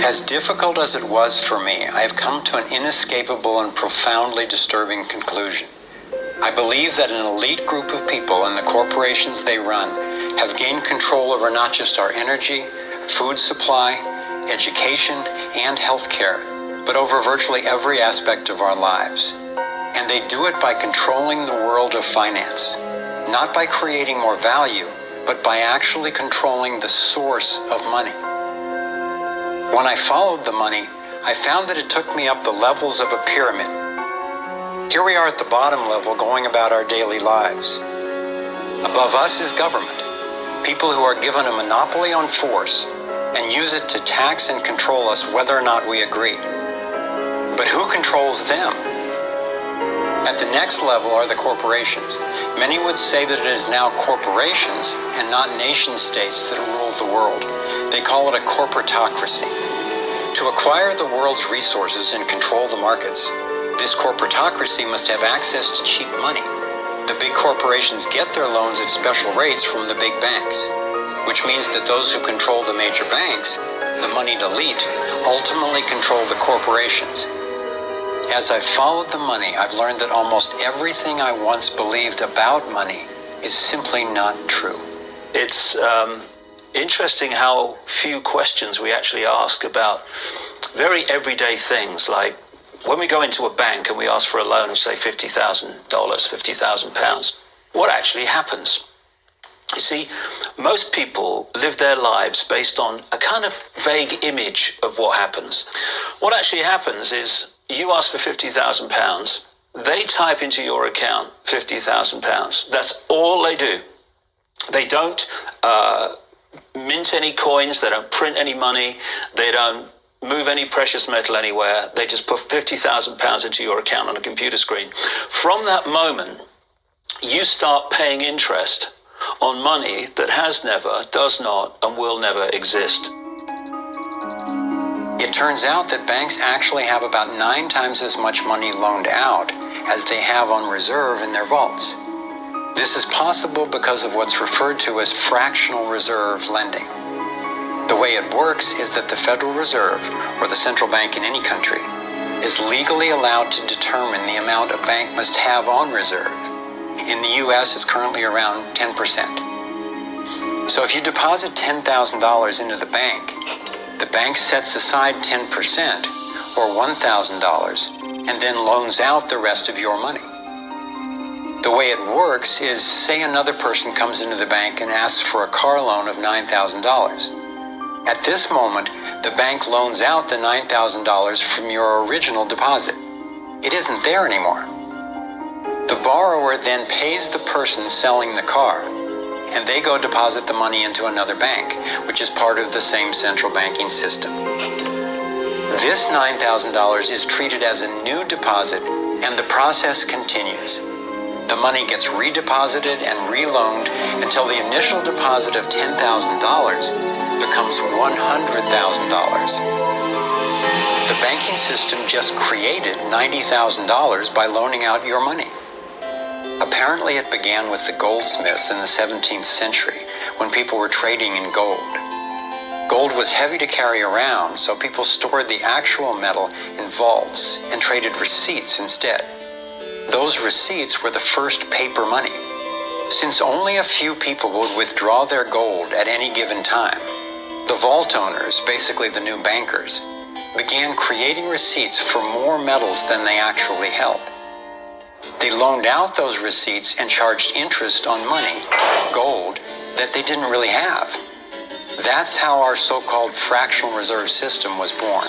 As difficult as it was for me, I have come to an inescapable and profoundly disturbing conclusion. I believe that an elite group of people and the corporations they run have gained control over not just our energy, food supply, education, and healthcare, but over virtually every aspect of our lives. And they do it by controlling the world of finance, not by creating more value, but by actually controlling the source of money. When I followed the money, I found that it took me up the levels of a pyramid. Here we are at the bottom level going about our daily lives. Above us is government, people who are given a monopoly on force and use it to tax and control us whether or not we agree. But who controls them? At the next level are the corporations. Many would say that it is now corporations and not nation states that rule the world. They call it a corporatocracy. To acquire the world's resources and control the markets, this corporatocracy must have access to cheap money. The big corporations get their loans at special rates from the big banks, which means that those who control the major banks, the moneyed elite, ultimately control the corporations. As I've followed the money, I've learned that almost everything I once believed about money is simply not true. It's interesting how few questions we actually ask about very everyday things, like when we go into a bank and we ask for a loan of, say, $50,000, £50,000, what actually happens? You see, most people live their lives based on a kind of vague image of what happens. What actually happens is you ask for £50,000, they type into your account £50,000. That's all they do. They don't mint any coins, they don't print any money, they don't move any precious metal anywhere. They just put £50,000 into your account on a computer screen. From that moment, you start paying interest on money that has never, does not, and will never exist. It turns out that banks actually have about 9 times as much money loaned out as they have on reserve in their vaults. This is possible because of what's referred to as fractional reserve lending. The way it works is that the Federal Reserve, or the central bank in any country, is legally allowed to determine the amount a bank must have on reserve. In the US, it's currently around 10%. So if you deposit $10,000 into the bank sets aside 10%, or $1,000, and then loans out the rest of your money. The way it works is, say another person comes into the bank and asks for a car loan of $9,000. At this moment, the bank loans out the $9,000 from your original deposit. It isn't there anymore. The borrower then pays the person selling the car, and they go deposit the money into another bank, which is part of the same central banking system. This $9,000 is treated as a new deposit, and the process continues. The money gets redeposited and reloaned until the initial deposit of $10,000 becomes $100,000. The banking system just created $90,000 by loaning out your money. Apparently it began with the goldsmiths in the 17th century, when people were trading in gold. Gold was heavy to carry around, so people stored the actual metal in vaults and traded receipts instead. Those receipts were the first paper money. Since only a few people would withdraw their gold at any given time, the vault owners, basically the new bankers, began creating receipts for more metals than they actually held. They loaned out those receipts and charged interest on money, gold, that they didn't really have. That's how our so-called fractional reserve system was born.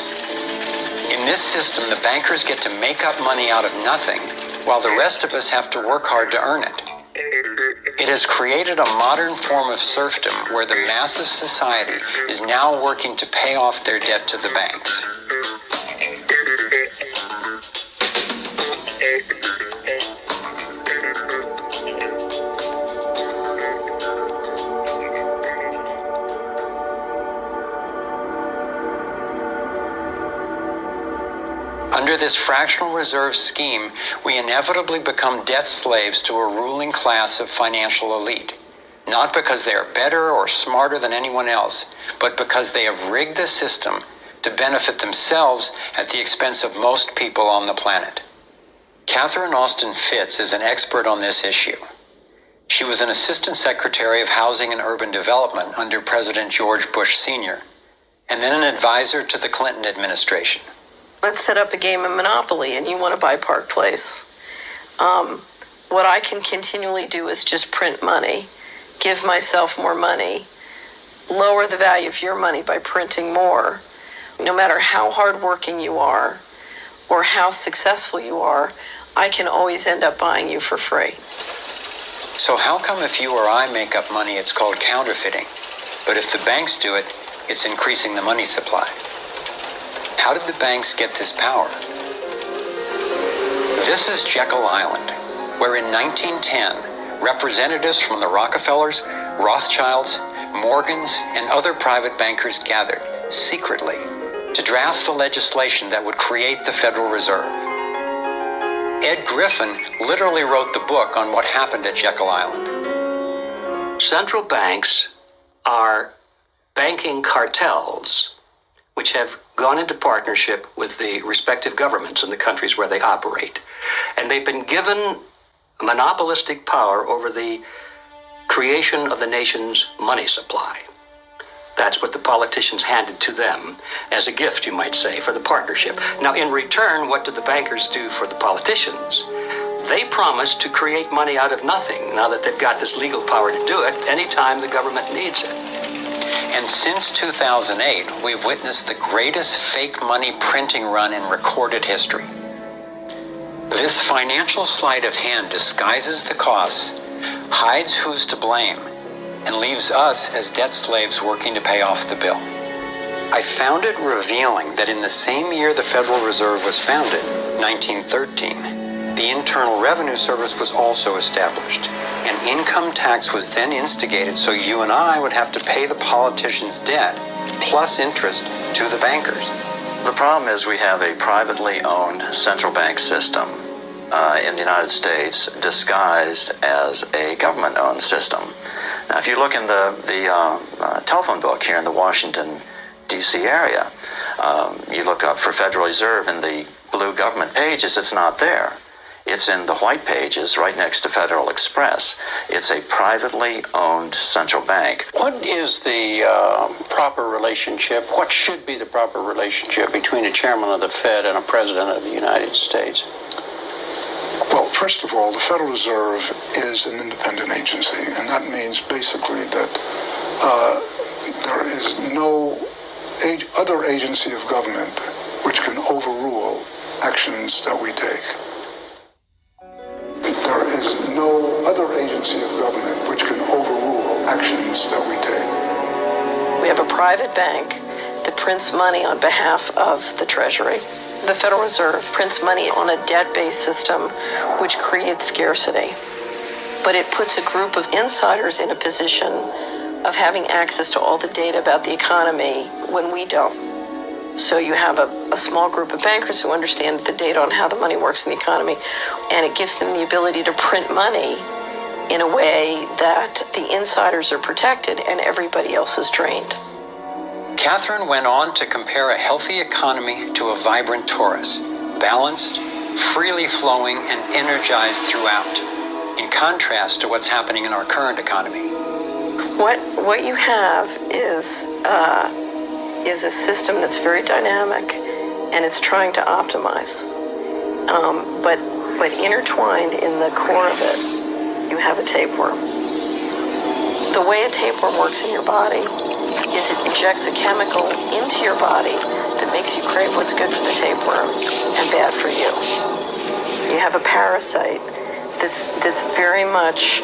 In this system, the bankers get to make up money out of nothing, while the rest of us have to work hard to earn it. It has created a modern form of serfdom where the mass of society is now working to pay off their debt to the banks. Under this fractional reserve scheme, we inevitably become debt slaves to a ruling class of financial elite, not because they are better or smarter than anyone else, but because they have rigged the system to benefit themselves at the expense of most people on the planet. Catherine Austin Fitts is an expert on this issue. She was an Assistant Secretary of Housing and Urban Development under President George Bush Sr., and then an advisor to the Clinton administration. Let's set up a game of Monopoly and you want to buy Park Place. What I can continually do is just print money, give myself more money, lower the value of your money by printing more. No matter how hardworking you are or how successful you are, I can always end up buying you for free. So how come if you or I make up money, it's called counterfeiting, but if the banks do it, it's increasing the money supply? How did the banks get this power? This is Jekyll Island, where in 1910, representatives from the Rockefellers, Rothschilds, Morgans, and other private bankers gathered secretly to draft the legislation that would create the Federal Reserve. Ed Griffin literally wrote the book on what happened at Jekyll Island. Central banks are banking cartels which have gone into partnership with the respective governments in the countries where they operate. And they've been given monopolistic power over the creation of the nation's money supply. That's what the politicians handed to them as a gift, you might say, for the partnership. Now, in return, what did the bankers do for the politicians? They promised to create money out of nothing, now that they've got this legal power to do it anytime the government needs it. And since 2008, we've witnessed the greatest fake money printing run in recorded history. This financial sleight of hand disguises the costs, hides who's to blame, and leaves us as debt slaves working to pay off the bill. I found it revealing that in the same year the Federal Reserve was founded, 1913, the Internal Revenue Service was also established. An income tax was then instigated so you and I would have to pay the politicians' debt, plus interest, to the bankers. The problem is we have a privately owned central bank system in the United States disguised as a government-owned system. Now, if you look in the telephone book here in the Washington, D.C. area, you look up for Federal Reserve in the blue government pages, it's not there. It's in the white pages right next to Federal Express. It's a privately owned central bank. What is the proper relationship, what should be the proper relationship between a chairman of the Fed and a president of the United States? Well, first of all, the Federal Reserve is an independent agency, and that means basically that there is no other agency of government which can overrule actions that we take. There is no other agency of government which can overrule actions that we take. We have a private bank that prints money on behalf of the Treasury. The Federal Reserve prints money on a debt-based system which creates scarcity. But it puts a group of insiders in a position of having access to all the data about the economy when we don't. So you have a small group of bankers who understand the data on how the money works in the economy, and it gives them the ability to print money in a way that the insiders are protected and everybody else is drained. Catherine went on to compare a healthy economy to a vibrant torus, balanced, freely flowing, and energized throughout, in contrast to what's happening in our current economy. What you have is a system that's very dynamic, and it's trying to optimize. But intertwined in the core of it, you have a tapeworm. The way a tapeworm works in your body is it injects a chemical into your body that makes you crave what's good for the tapeworm and bad for you. You have a parasite that's very much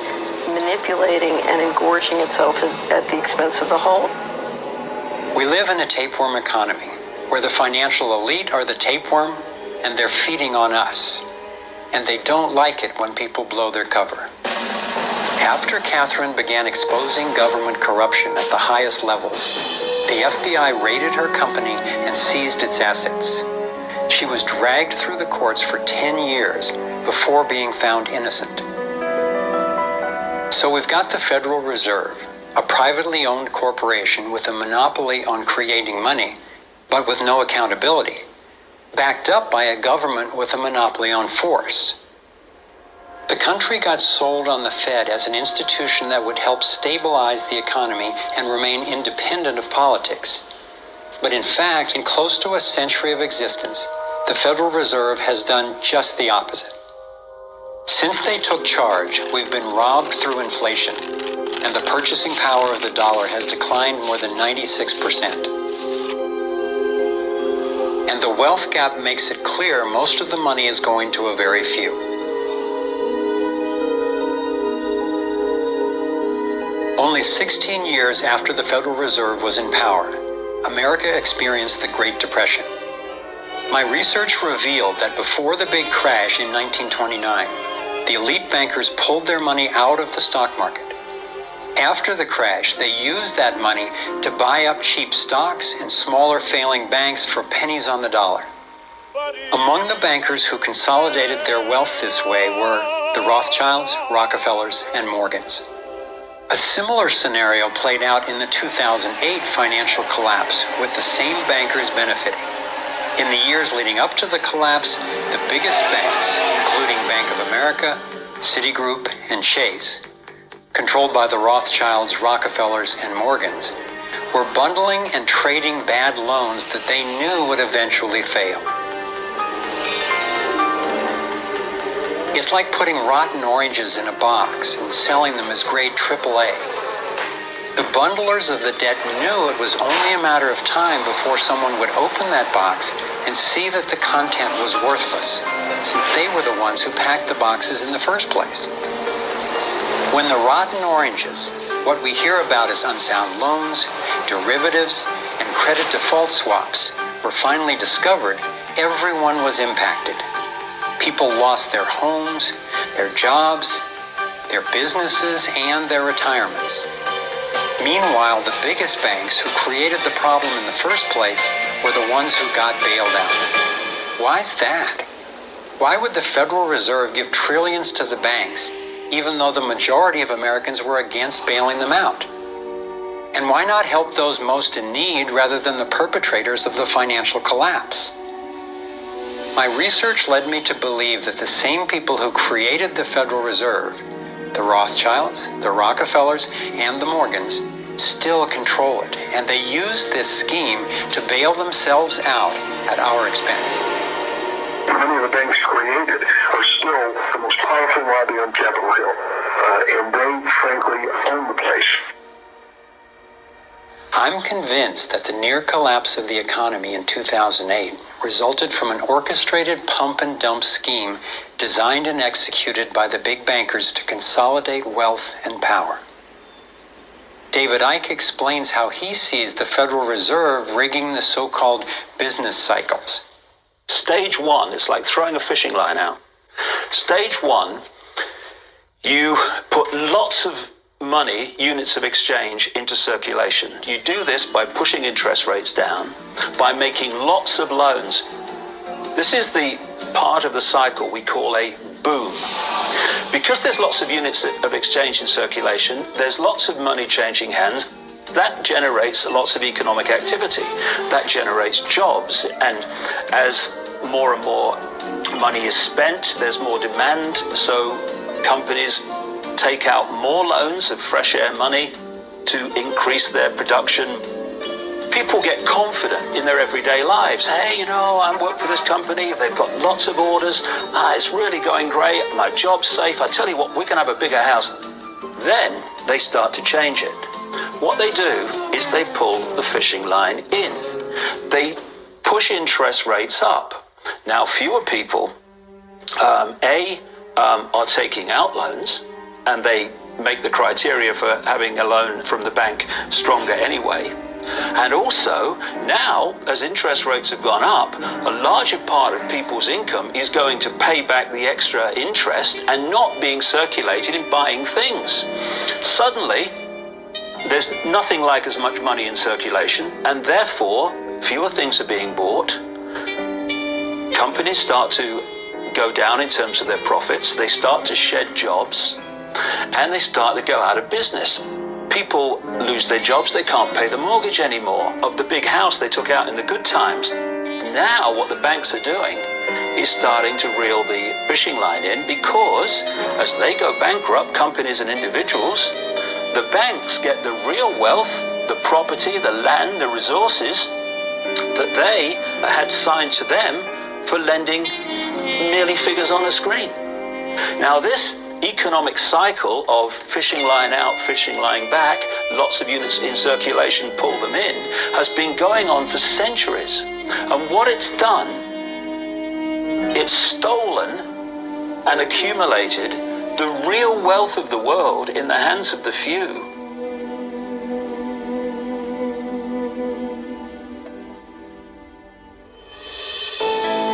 manipulating and engorging itself at the expense of the whole. We live in a tapeworm economy where the financial elite are the tapeworm and they're feeding on us. And they don't like it when people blow their cover. After Catherine began exposing government corruption at the highest levels, the FBI raided her company and seized its assets. She was dragged through the courts for 10 years before being found innocent. So we've got the Federal Reserve, a privately owned corporation with a monopoly on creating money, but with no accountability, backed up by a government with a monopoly on force. The country got sold on the Fed as an institution that would help stabilize the economy and remain independent of politics. But in fact, in close to a century of existence, the Federal Reserve has done just the opposite. Since they took charge, we've been robbed through inflation, and the purchasing power of the dollar has declined more than 96%. And the wealth gap makes it clear most of the money is going to a very few. Only 16 years after the Federal Reserve was in power, America experienced the Great Depression. My research revealed that before the big crash in 1929, the elite bankers pulled their money out of the stock market. After the crash, they used that money to buy up cheap stocks and smaller failing banks for pennies on the dollar. Among the bankers who consolidated their wealth this way were the Rothschilds, Rockefellers, and Morgans. A similar scenario played out in the 2008 financial collapse, with the same bankers benefiting. In the years leading up to the collapse, the biggest banks, including Bank of America, Citigroup, and Chase, controlled by the Rothschilds, Rockefellers, and Morgans, were bundling and trading bad loans that they knew would eventually fail. It's like putting rotten oranges in a box and selling them as grade AAA. The bundlers of the debt knew it was only a matter of time before someone would open that box and see that the content was worthless, since they were the ones who packed the boxes in the first place. When the rotten oranges, what we hear about as unsound loans, derivatives, and credit default swaps, were finally discovered, everyone was impacted. People lost their homes, their jobs, their businesses, and their retirements. Meanwhile, the biggest banks who created the problem in the first place were the ones who got bailed out. Why's that? Why would the Federal Reserve give trillions to the banks, even though the majority of Americans were against bailing them out? And why not help those most in need rather than the perpetrators of the financial collapse? My research led me to believe that the same people who created the Federal Reserve, the Rothschilds, the Rockefellers, and the Morgans, still control it, and they use this scheme to bail themselves out at our expense. Many of the banks created are still the most powerful lobby on Capitol Hill, and they, frankly, own the place. I'm convinced that the near collapse of the economy in 2008 resulted from an orchestrated pump and dump scheme designed and executed by the big bankers to consolidate wealth and power. David Icke explains how he sees the Federal Reserve rigging the so-called business cycles. Stage one is like throwing a fishing line out. Stage one, you put lots of money, units of exchange, into circulation. You do this by pushing interest rates down, by making lots of loans. This is the part of the cycle we call a boom. Because there's lots of units of exchange in circulation, there's lots of money changing hands. That generates lots of economic activity. That generates jobs. And as more and more money is spent, there's more demand. So companies take out more loans of fresh air money to increase their production. People get confident in their everyday lives. Hey, I work for this company. They've got lots of orders. It's really going great. My job's safe. I tell you what, we can have a bigger house. Then they start to change it. What they do is they pull the fishing line in. They push interest rates up. Now, fewer people, are taking out loans, and they make the criteria for having a loan from the bank stronger anyway. And also, now, as interest rates have gone up, a larger part of people's income is going to pay back the extra interest and not being circulated in buying things. Suddenly, there's nothing like as much money in circulation, and therefore, fewer things are being bought. Companies start to go down in terms of their profits. They start to shed jobs. and they start to go out of business. People lose their jobs, they can't pay the mortgage anymore of the big house they took out in the good times. Now what the banks are doing is starting to reel the fishing line in, because as they go bankrupt, companies and individuals, the banks get the real wealth, the property, the land, the resources that they had signed to them for lending merely figures on a screen. Now this economic cycle of fishing line out, fishing line back, lots of units in circulation, pull them in, has been going on for centuries. And what it's done, it's stolen and accumulated the real wealth of the world in the hands of the few.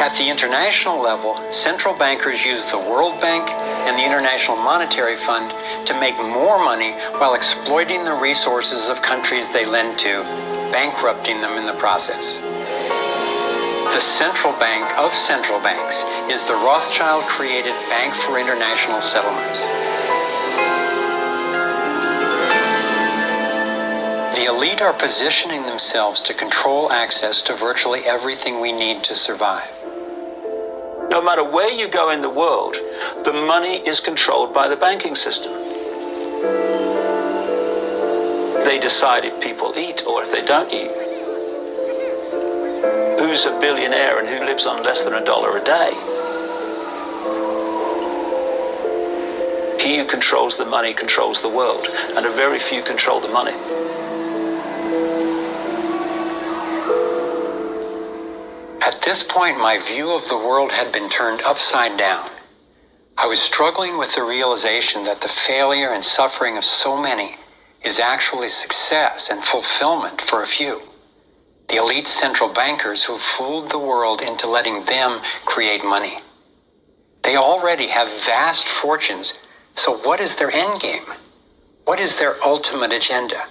At the international level, central bankers use the World Bank and the International Monetary Fund to make more money while exploiting the resources of countries they lend to, bankrupting them in the process. The central bank of central banks is the Rothschild-created Bank for International Settlements. The elite are positioning themselves to control access to virtually everything we need to survive. No matter where you go in the world, the money is controlled by the banking system. They decide if people eat or if they don't eat. Who's a billionaire and who lives on less than $1 a day? He who controls the money controls the world, and a very few control the money. At this point, my view of the world had been turned upside down. I was struggling with the realization that the failure and suffering of so many is actually success and fulfillment for a few. The elite central bankers who fooled the world into letting them create money. They already have vast fortunes, so what is their end game? What is their ultimate agenda?